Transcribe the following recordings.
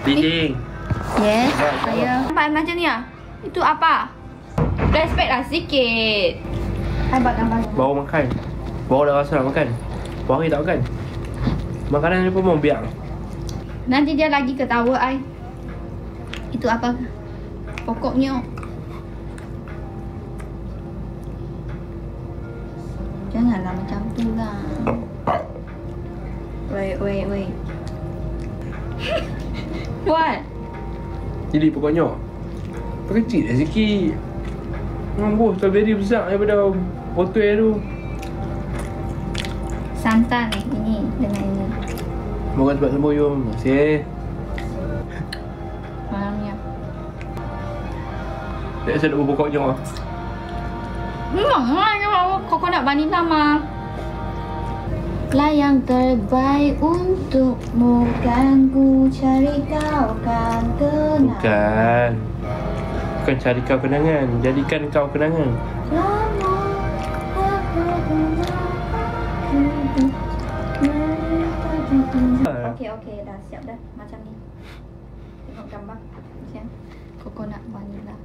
Dinding. Yes, saya. Nampak macam ni ah? Itu apa? Respect lah sikit. Saya buat gambar. Baru makan. Baru dah rasa nak makan. Baru hari tak makan. Makanan ni pun mau biar. Nanti dia lagi ketawa ai. Itu apa? Pokoknya. Janganlah macam tu lah. Wait. What? Jadi pokoknya kecil dah sikit. Buah strawberry besar daripada botol tu. Santan ini dengan ini. Moga cepat sembuh Yum. Masih. Malamnya. Tak saya nak buah pokoknya. Memang lah coconut vanilla mah. Lah yang terbaik untukmu kan ku cari kau kan kenang. Bukan cari kau kenangan, jadikan kau kenangan. Lama Okey, dah siap dah macam ni. Tengok gambar macam coconut vanilla.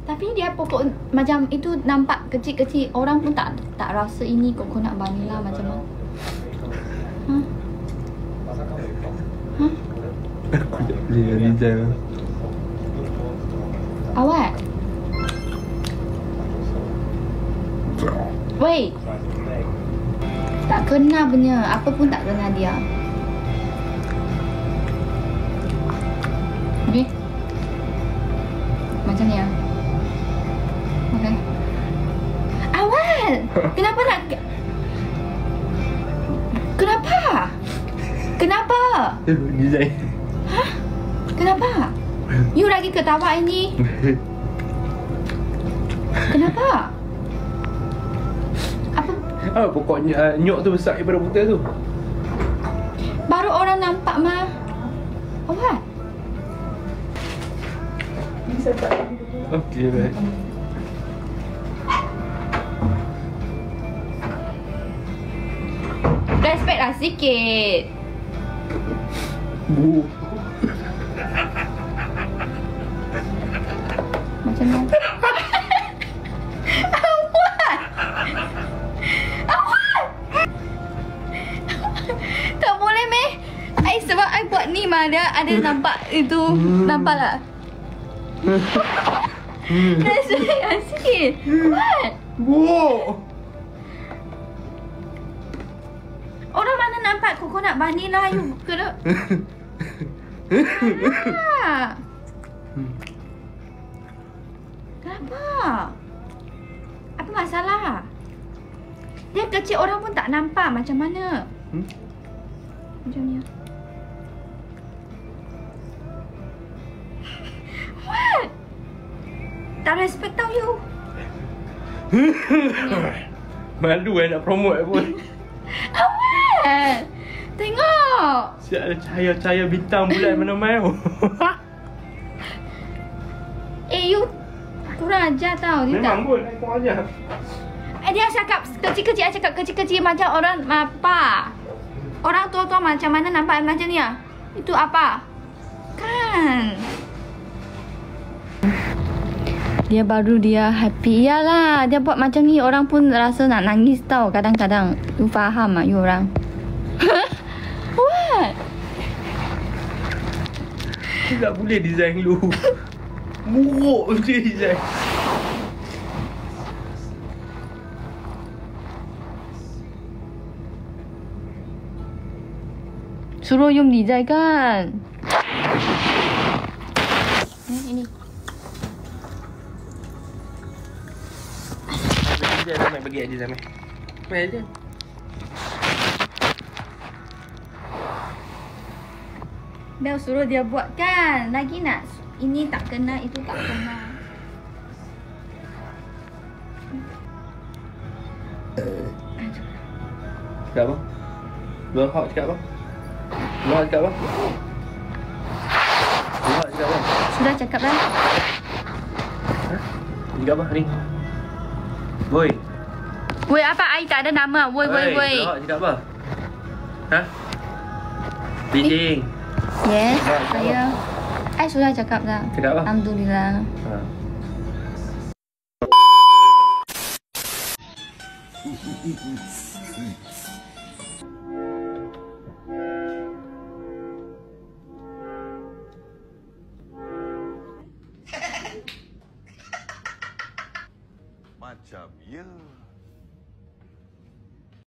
Tapi dia pokok macam itu nampak kecil-kecil, orang pun tak rasa ini coconut vanilla macam mana. Aku tak boleh Rizal. Awak. Wait. Tak kena punya, apa pun tak kena dia. Okay. Macam ni ah. Okay. Awal. Kenapa nak? Kenapa? Rizal. Hah? Kenapa? You lagi ketawa ini. Kenapa? Apa? Pokoknya nyok tu besar daripada botol tu. Baru orang nampak mah. Awak. Okey, baik. Respect lah sikit. Bu. Macam mana? Awak! Tak boleh meh. Sebab I buat ni mah ada nampak itu. Nampak tak? Respect lah sikit. What? Bu. Orang mana nampak coconut vanilla you kena. Kenapa? Apa masalah? Dia kecil, orang pun tak nampak macam mana. Macam ni. What? Tak respect tau you. Malu nak promote pun. Awak. Tengok. Siap ada cahaya-cahaya bintang bulan mana-mana. You kurang ajar tau. Memang pun, saya kurang ajar. Dia cakap kecil-kecil, cakap kecil-kecil macam orang apa? Orang tua-tua macam mana nampak macam ni ah? Itu apa? Kan? Dia baru dia happy. Iyalah, dia buat macam ni orang pun rasa nak nangis tau kadang-kadang. You faham ah, you orang? What? Tak boleh design lu. Muruk je design. Suruh Yum design kan? Ini. Ramai bagi aja Ramai. Mai aja. Dah suruh dia buat kan? Lagi nak ini tak kena, itu tak kena. Cakap apa? Luar hot cakap apa? Luar cakap apa? Luar cakap apa? Sudah cakap dah. Ha? Cakap apa ni? Boy. Woi, apa? I tak ada nama. Woi. Luar cakap apa? Ha? Feeding. Yes, saya sudah cakap dah. Cakap apa? Alhamdulillah. Ha. Macam ya.